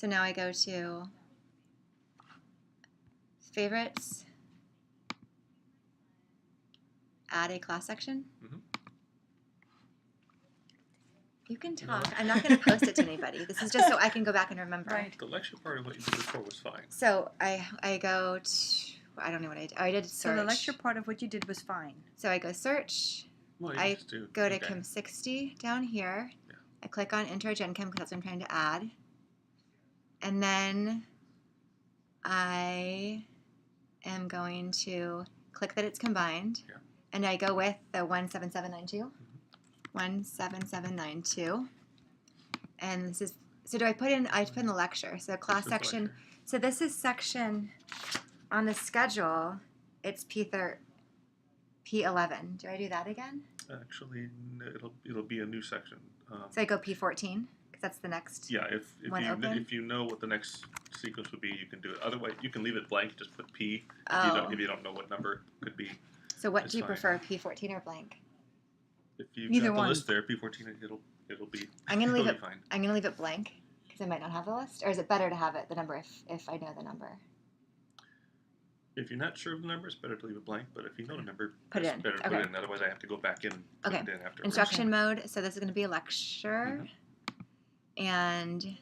So now I go to favorites, add a class section. Mm-hmm. You can talk. I'm not going to post it to anybody. This is just so I can go back and remember. Right. The lecture part of what you did before was fine. So I go to, I don't know what I did. Oh, I did search. So the lecture part of what you did was fine. So I go search. Well, I just do, go to Chem 60 down here. Yeah. I click on Intro Gen Chem because that's what I'm trying to add. And then I am going to click that it's combined. Yeah. And I go with the 17792. 17792. And this is, so do I put in the lecture. So class This is the section. lecture. So this is section on the schedule. It's P11. Do I do that again? Actually, it'll be a new section. So I go P14 because that's the next. Yeah, One open? if you know what the next sequence would be, you can do it. Otherwise, you can leave it blank. Just put P. Oh. If you don't know what number it could be. So what It's do you fine. prefer, P14 or blank? If you've Either got the one. list there, P14, it'll be. I'm gonna leave totally it. fine. I'm gonna leave it blank because I might not have the list. Or is it better to have it the number if I know the number? If you're not sure of the number, it's better to leave it blank. But if you know the number, Put it it's in. better to Okay. put it in. Otherwise, I have to go back in and put Okay. it in after. Instruction mode. So this is gonna be a lecture, and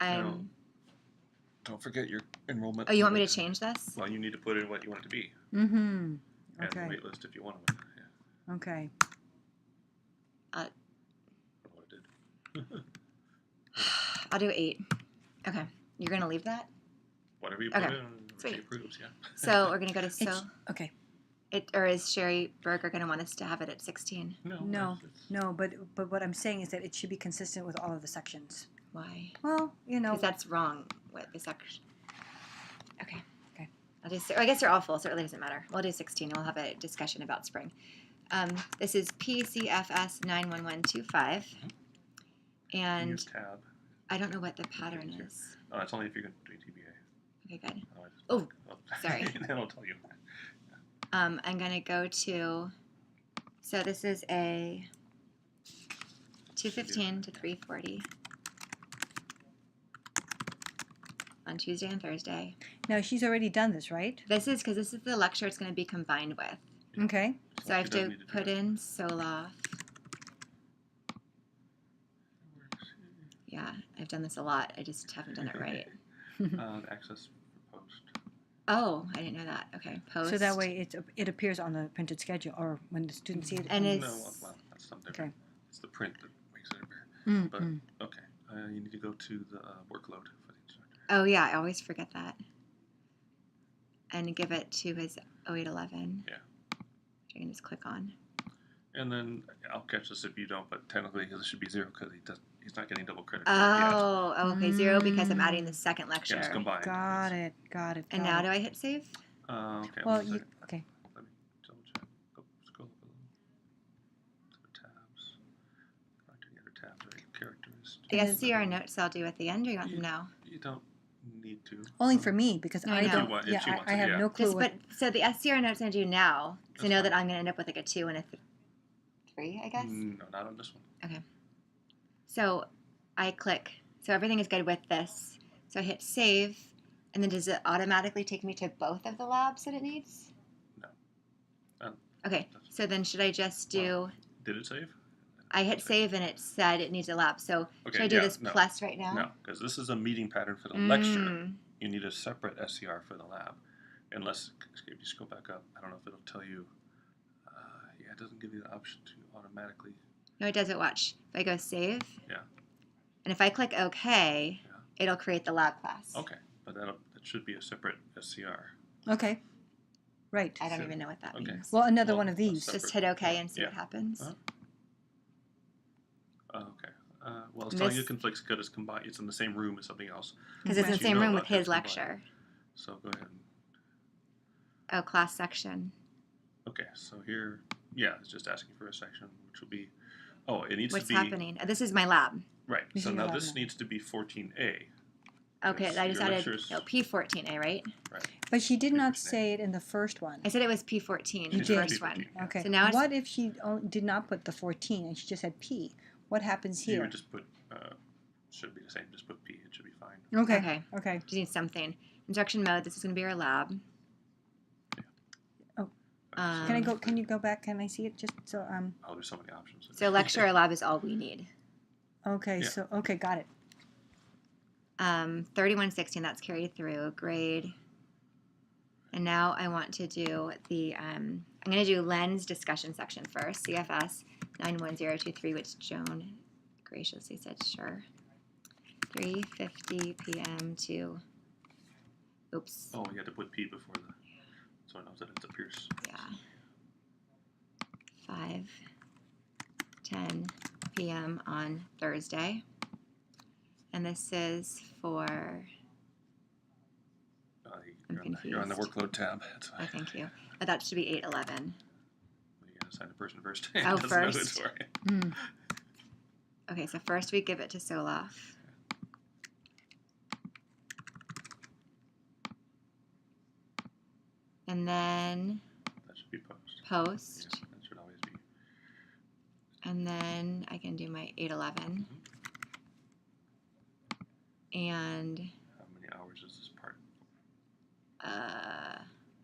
I'm. Don't forget your enrollment. Oh, you want me to change this? Well, you need to put in what you want it to be. Mm-hmm. And Okay. the wait list if you want to. Yeah. Okay. I don't know what it did. I'll do 8. Okay. You're gonna leave that. Whatever you put Okay. in, Sweet. she approves. Yeah. So we're gonna go to Okay. Or is Sherry Berger gonna want us to have it at 16? No. it's- No, but what I'm saying is that it should be consistent with all of the sections. Why? Well, you know. Because that's wrong with the section. Okay. Okay. I'll do. I guess they're all full, so it really doesn't matter. We'll do 16, and we'll have a discussion about spring. This is PCFS 91125, and Use tab. I don't know what the pattern is. Oh, that's only if you're going to do TBA. Okay, good. Otherwise- Oh, sorry. Then I'll tell you. I'm gonna go to. So this is a 2:15 to 3:40 on Tuesday and Thursday. Now she's already done this, right? This is because this is the lecture it's going to be combined with. Okay. So I have she does to need do put that. in Soloff. Yeah, I've done this a lot. I just haven't done it right. Access for post. Oh, I didn't know that. Okay, post. So that way it appears on the printed schedule, or when the students see it. And No, it's well, that's something different. Okay. It's the print that makes it appear. Mm, But mm. okay, you need to go to the workload for the instructor. oh yeah, I always forget that. And give it to his 0811. Yeah. Which I can just click on. And then I'll catch this if you don't, but technically this should be 0 because he's not getting double credit. for it yet. Oh, okay, 0 because I'm adding the second lecture. Yeah, it's combined. Got it. Got it. And got now it. do I hit save? Okay. Well, one you second. okay? Let me double check. Go scroll up a little. To the tabs. Go to the other tabs, right? Characters. The And then- SCR notes I'll do at the end, or you want them now? You don't need to. Only for me because No, I I know. don't. If you want- if Yeah, she wants I it, have yeah. no clue. Just, but so the SCR notes I'm gonna do now, because I That's know that fine. I'm gonna end up with like a 2 and a 3, I guess. No, not on this one. So I click. So everything is good with this. So I hit save, and then does it automatically take me to both of the labs that it needs? No. Okay. So then should I just do? Did it save? I hit save, and it said it needs a lab. So Okay, should I do yeah, this no. plus right now? No, because this is a meeting pattern for the lecture. Mm. You need a separate SCR for the lab. Unless, if you just go back up, I don't know if it'll tell you. Yeah, it doesn't give you the option to automatically. No, it doesn't. Watch. If I go save. Yeah. And if I click OK, Yeah. it'll create the lab class. Okay, but that should be a separate SCR. Okay. Right. I don't So- even know what that okay. means. Well, another Well, one of these. separate. Just hit OK and see Yeah. what happens. Uh-huh. Okay. Well, it's telling you This- conflicts because it's combined. It's in the same room as something else. Because it's in But the you same know room about with his it's combined. lecture. So go ahead. Oh, class section. Okay, so here, yeah, it's just asking for a section, which will be. Oh, it needs What's to be happening? This is my lab. right. This So is now your this lab. needs to be 14A. Okay, Yes, I just your added lectures- P14A, right? Right. But she did not 3%. say it in the first one. I said it was P14, You the did. first one. P14. Okay. So now it's- what if she did not put the 14 and she just had P? What happens You here? would just put should be the same. Just put P. It should be fine. Okay. Okay. Okay. Just need something. Instruction mode. This is going to be our lab. Oh. Um, Can I go? Can you go back? Can I see it? Just so Oh, there's so many options. So lecture or lab is all we need. Okay. Yeah. So okay, got it. 3116. That's carried through. Grade. And now I want to do the. I'm going to do lens discussion section first. CFS 91023, which Joan graciously said sure. 3:50 p.m. to. Oops. Oh, you had to put P before the. So it knows that it's a Pierce. Yeah. 5:10 p.m. on Thursday. And this is for. You're on the confused. workload tab. That's why. Oh, thank you. Oh, that should be 8:11. You got to assign the person first. Oh, Doesn't know who it's first. for. Mm. Okay, so first we give it to Solaf. And then That should be post. post. Yeah, that should always be. And then I can do my 8:11. And How many hours is this part?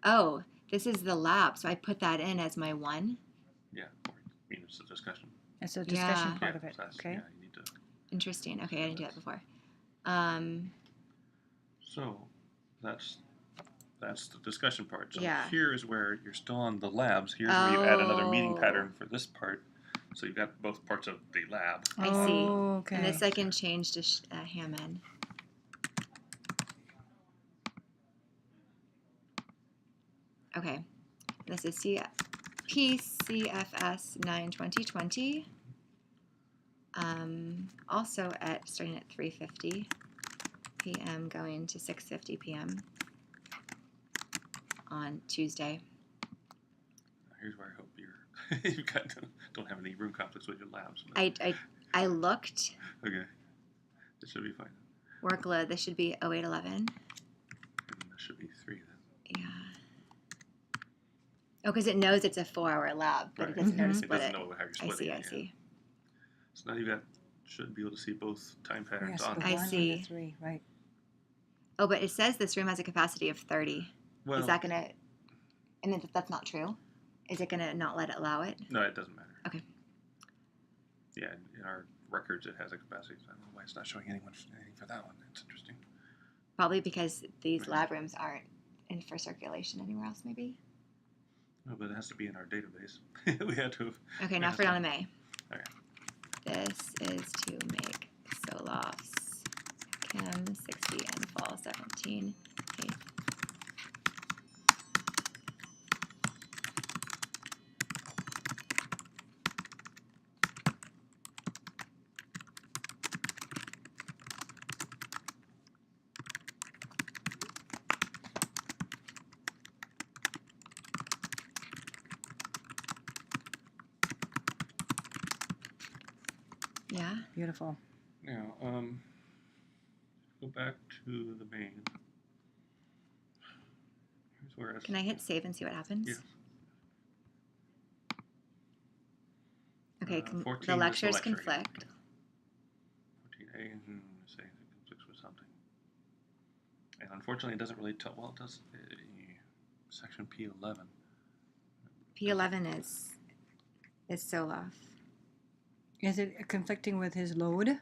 oh, this is the lab, so I put that in as my 1. Yeah, or, I mean, it's a discussion. It's a discussion Yeah. part Yeah, of it. so that's- Okay. Yeah, you need to. Interesting. Okay, I didn't do that before. So that's the discussion part. So Yeah. here is where you're still on the labs. Here's where you add another meeting Oh. pattern for this part. So you've got both parts of the lab. I see. Oh, okay. And this I can change to Hammond. Okay. This is PCFS 9/2020. Also starting at 3:50 p.m. going to 6:50 p.m. on Tuesday. Here's where I hope you don't have any room conflicts with your labs. But, I looked. okay, it should be fine. Workload. This should be 0811. And there should be 3 then. Yeah. Oh, because it knows it's a 4-hour lab, but it doesn't know to Mhm. It split doesn't it. know how you're I splitting see. it. I yeah. see. So now should be able to see both time patterns Yes, on the it. I 1 see. and the 3, right? Oh, but it says this room has a capacity of 30. Well, Is that gonna? And then that's not true. Is it gonna not let it allow it? no, it doesn't matter. Okay. Yeah, in our records it has a capacity. I don't know why it's not showing anything for that one. It's interesting. Probably because these Right. lab rooms aren't in for circulation anywhere else. Maybe. No, but it has to be in our database. We had to. Okay, Yeah, now for that's Donna May. Okay. This is to make Solof's Chem 60 and Fall 17. Okay. Yeah. Beautiful. Now, go back to the main. Here's where Can I hit save and see what happens? Yes. Okay. 14 The is lectures lecture, yeah. conflict. 14A, say it conflicts with something. And unfortunately, it doesn't really tell. Well, it does. Section P11. P11 is Soloff. Is it conflicting with his load?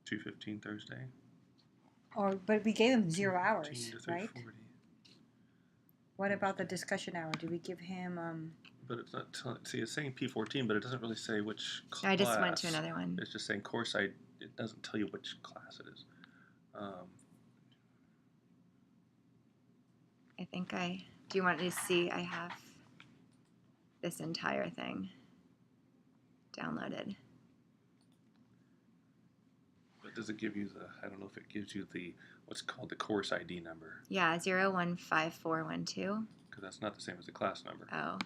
2:15 Thursday. But we gave him 0 15 hours, to right? 3:40. What about the discussion hour? Did we give him? But it's not. See, it's saying P14, but it doesn't really say which class. I just went to another one. It's just saying course ID. It doesn't tell you which class it is. I think do you want me to see? I have this entire thing downloaded. But does it give you the? I don't know if it gives you the what's called the course ID number, Yeah, 015412. because that's not the same as the class number. Oh.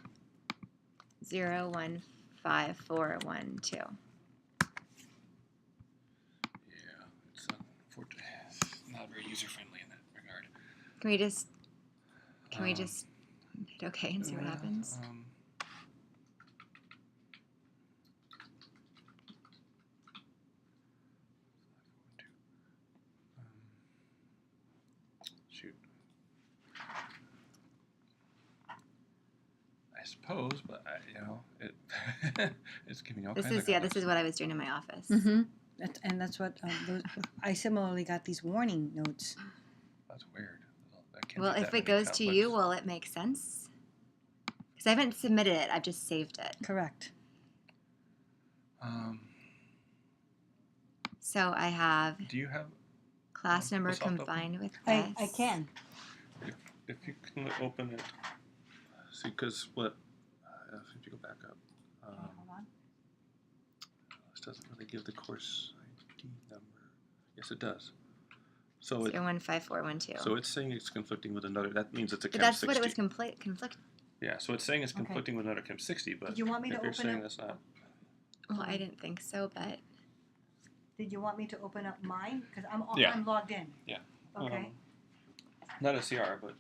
015412. Yeah, it's not very user friendly in that regard. Can we just hit OK and see what Yeah, happens? propose, but it it's giving me all This kinds is of yeah. comments. This is what I was doing in my office. Mm-hmm. That's what I similarly got these warning notes. That's weird. That can't Well, be if that it many goes to you, conflicts. will it make sense? Because I haven't submitted it. I've just saved it. Correct. So I have Do you have class number PeopleSoft open? combined with this. I can. if you can open it? See, because what? If you go back up, Okay, hold on. this doesn't really give the course ID number. Yes, it does. So 0154112. so it's saying it's conflicting with another. That means it's a But Chem that's 60. what it was conflict. Yeah, so it's saying it's Okay. conflicting with another Chem 60, but Did you want me if to you're open saying up? that's not, Well, I didn't think so, but Did you want me to open up mine? Because Yeah. I'm logged in. Yeah. Okay. not a CR, but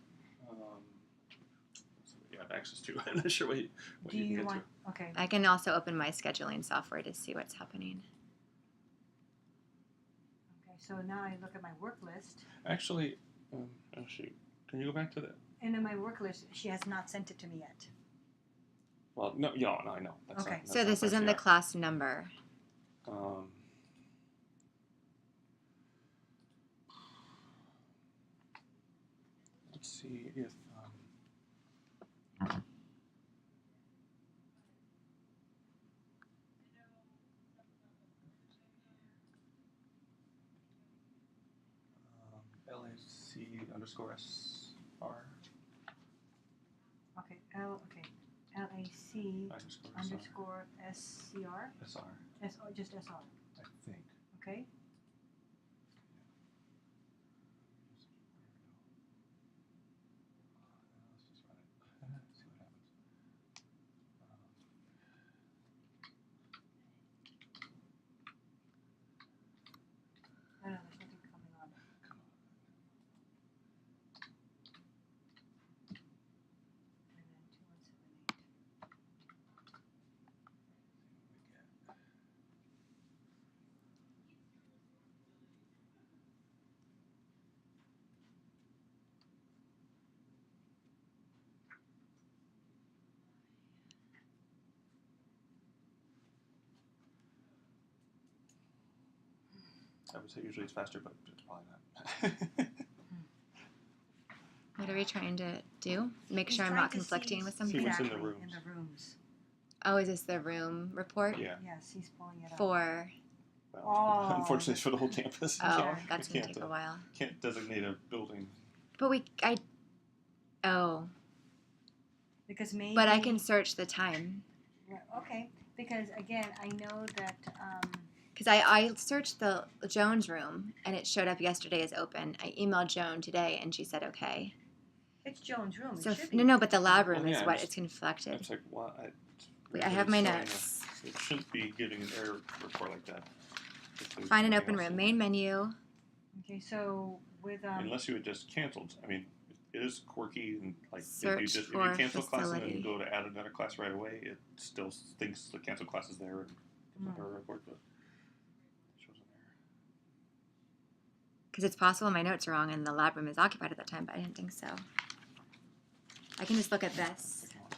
you have access to. I'm not sure what you Do can you get want? Okay. I can also open my scheduling software to see what's happening. Okay. So now I look at my work list, to. Actually, can you go back to the? and in my work list, she has not sent it to me yet. Well, no, I know. That's Okay. Not, So this isn't the class number. Let's see if. LAC_SR Okay. LAC underscore _SCR. SR, Just SR. I think. Okay. Let's just run it. See what happens. No, there's nothing coming on. And then 2178. I would say usually it's faster, but it's probably not. What are we trying to do? Make He's sure I'm trying not to conflicting see with something? what's in the exactly, rooms. In the rooms. Oh, is this the room report? Yeah. Yes, he's pulling it up. For Well, Oh. unfortunately, it's for the whole campus. oh, Yeah. that's gonna can't, take a while. Can't designate a building. But Because maybe. but I can search the time Yeah, okay, because again, I know that. because I searched the Jones room and it showed up yesterday as open. I emailed Joan today and she said okay. It's Joan's room. It So should be. no, but the lab room Well, is yeah, what it's- it's conflicted. It's like, well, Wait, I have my it's showing notes. it shouldn't be giving an error report like that. If there's Find an nothing open else room. in Main there. menu. Okay, so with Unless you had just canceled. I mean, it is quirky and like Search if for you cancel class and facility. then go to add another class right away, it still thinks the canceled class is there and doesn't error report, but it shows an error. Because it's possible my notes are wrong and the lab room is occupied at that time, but I didn't think so. I can just look at this. Taking a long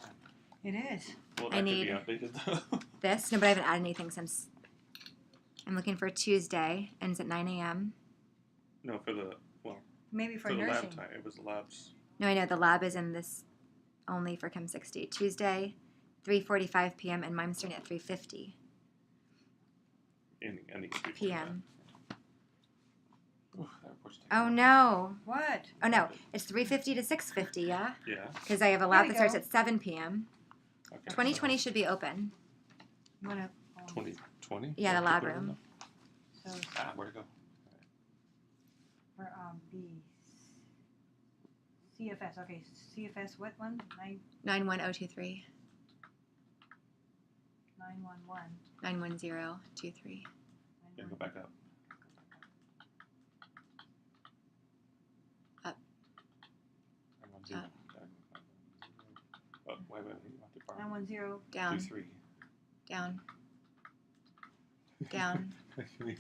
time. it is. Well, I that need- could be updated though. This? No, but I haven't added anything since. I'm looking for Tuesday, ends at 9 a.m. No, for the Maybe for for the nursing. lab time, it was the labs. No, I know the lab is in this only for Chem 60. Tuesday, 3:45 p.m. and mine's starting at 3:50 Ending at 3:45. p.m. Oof, that report's taking Oh long. no! What? Oh no, it's 3:50 to 6:50. Yeah, Yeah. because I have a lab There that we starts go. at 7 p.m. Okay. 2020 should be open. You wanna? 2020. Yeah, the lab room. So Where to go? for the CFS. Okay, CFS. What one? 91023 911. 91023. Yeah, go back up. Up. 910. Oh, wait, you want to far. 910. Down, 23. down, down. Can we,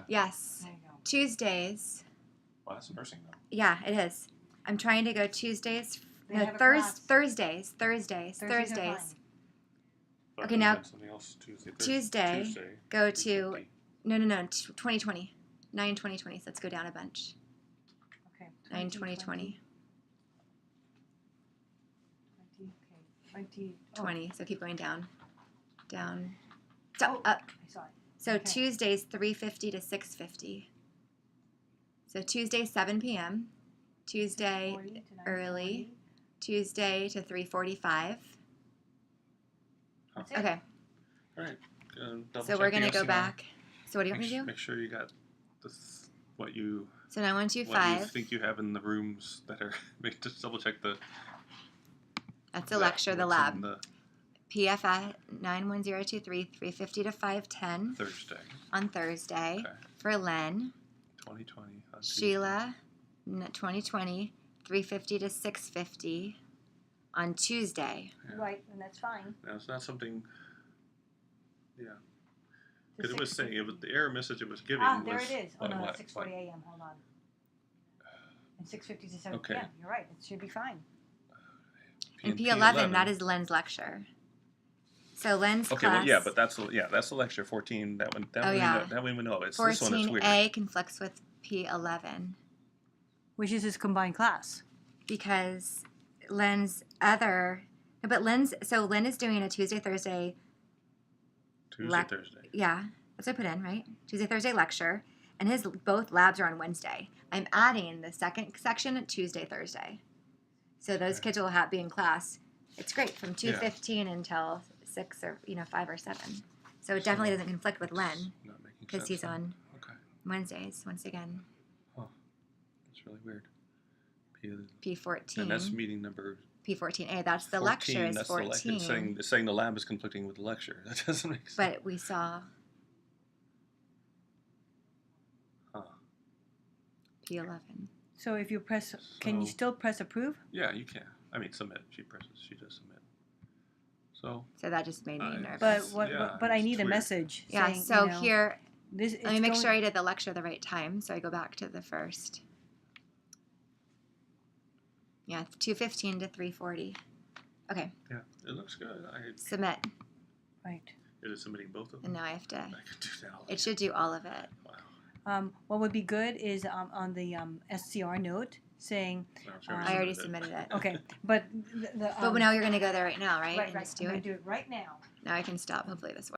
Yes. There you go. Tuesdays. well, that's nursing though. Yeah, it is. I'm trying to go Tuesdays They No, have a class. Thursdays. Thursdays are fine. But Okay, then now- something else Tuesday. Tuesday, go to 3:50. no 2020 9/20/20. So let's go down a bunch. Okay. 9/20/20. 20. 20. So keep going down. So Oh. up. I saw it. So Okay. Tuesdays 3:50 to 6:50. So Tuesday 7 p.m. Tuesday 6:40 to early. 9:40. Tuesday to 3:45. That's it. Okay. All right. So we're gonna go back. So what do you want me to do? Make sure you got this, what you So 9125. what you think you have in the rooms that are. Just double check the. That's the lecture, the what's lab. in the PFS 91023 350 to 510 Thursday. on Thursday. Okay. For Len, 2020. On Tuesday. Sheila 2020 350 to 650 on Tuesday. Yeah. Right, and that's fine. Now it's not something. Yeah. To Because it was saying it was 6:50. the error message it was giving Ah, was. there it is. Oh no, what- it's 6:40 a.m. Hold on. And 6:50 to 7 Okay. p.m. You're right. It should be fine. And P P11, that is Len's lecture. So Len's Okay, class. well, yeah, but that's the lecture 14. That one. That Oh, one yeah. we know. That one we know. It's this one that's weird. 14A conflicts with P11 Which is his combined class. because Len's other. No, but so Len is doing a Tuesday, Thursday. Tuesday, Thursday. Yeah, that's what I put in, right? Tuesday, Thursday lecture. And his both labs are on Wednesday. I'm adding the second section Tuesday, Thursday. So those Okay. kids will be in class. It's great from 2:15 until 6 or 5 or 7. So it definitely doesn't conflict with Len Not making because sense he's then. on Okay, Wednesdays once again. that's really weird. P14. And that's meeting number. P14A. That's the 14, lecture is that's 14. It's saying the lab is conflicting with the lecture. That doesn't make sense. But we saw Huh. P11. So if you press, can you So- still press approve? Yeah, you can. I mean, submit. She does submit. So So that just made me But nervous. But I it's need a weird. message. Yeah, saying, so you know, here, this, let me make sure I did the lecture the right time. So I go back to the first. Yeah, 2:15 to 3:40. Okay, yeah, it looks good. submit. Right. Is it submitting both of them? And now I have to. I could do that. all It day. should do all of it. Wow. What would be good is on the SCR note saying, No, she I already submitted it. okay, but But now you're going to go there right now, right? right, And right. just I'm do gonna it. do it right now. Now I can stop. Hopefully this works.